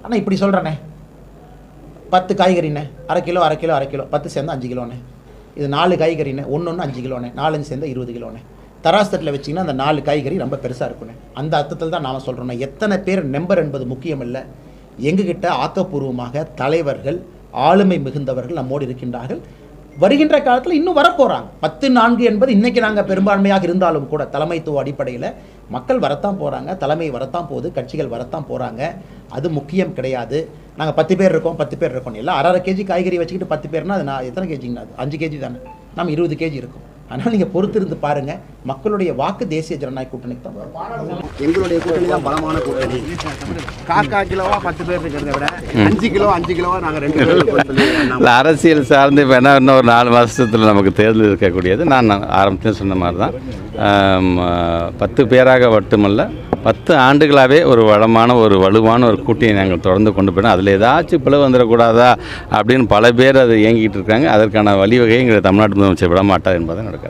ஆனால் இப்படி சொல்கிறேனே 10 காய்கறிண்ணே அரை கிலோ 10 சேர்ந்து 5 கிலோண்ணே. இது 4 காய்கறிண்ணே 1 5 கிலோண்ணே 4 சேர்ந்து 20 கிலோண்ணே. தராசத்தில் வச்சிங்கன்னா அந்த 4 காய்கறி ரொம்ப பெருசாக இருக்குண்ணே. அந்த அர்த்தத்தில் தான் நாம் சொல்கிறோண்ணே. எத்தனை பேர் நம்பர் என்பது முக்கியம் இல்லை. எங்ககிட்ட ஆக்கப்பூர்வமாக தலைவர்கள் ஆளுமை மிகுந்தவர்கள் நம்மோடு இருக்கின்றார்கள். வருகின்ற காலத்தில் இன்னும் வரப்போகிறாங்க. 10-4 என்பது இன்றைக்கி நாங்கள் பெரும்பான்மையாக இருந்தாலும் கூட தலைமைத்துவ அடிப்படையில் மக்கள் வரத்தான் போகிறாங்க, தலைமை வரத்தான் போகுது, கட்சிகள் வரத்தான் போகிறாங்க. அது முக்கியம் கிடையாது. நாங்கள் 10 பேர் இருக்கோம் 10 பேர் இருக்கோம் இல்லை. அரை கேஜி காய்கறி வச்சுக்கிட்டு 10 பேர்னா அது நான் எத்தனை கேஜிங்கண்ணா? அது 5 கேஜி தானே. நம்ம 20 கேஜி இருக்கும். அதனால் நீங்கள் பொறுத்திருந்து பாருங்கள். மக்களுடைய வாக்கு தேசிய ஜனநாயக கூட்டணிக்கு தான் வரும். எங்களுடைய கூட்டணி தான் பலமான கூட்டணி. காக்கா கிலோவா 10 பேர் இருக்கிறத விட 5 கிலோவா நாங்கள் 2 பேர். அரசியல் சார்ந்து இப்போ என்ன இன்னும் ஒரு 4 மாதத்தில் நமக்கு தேர்தல் இருக்கக்கூடியது. நான் ஆரம்பத்தில் சொன்ன மாதிரி தான் 10 பேராக மட்டுமல்ல 10 ஆண்டுகளாகவே ஒரு வலுவான ஒரு கூட்டணியை நாங்கள் தொடர்ந்து கொண்டு போயிடும். அதில் ஏதாச்சும் பிளவு வந்துடக்கூடாதா அப்படின்னு பல பேர் அதை இயங்கிட்டு இருக்காங்க. அதற்கான வழிவகையை எங்களை தமிழ்நாட்டு முதலமைச்சர் விட மாட்டார் என்பதை நடக்காது.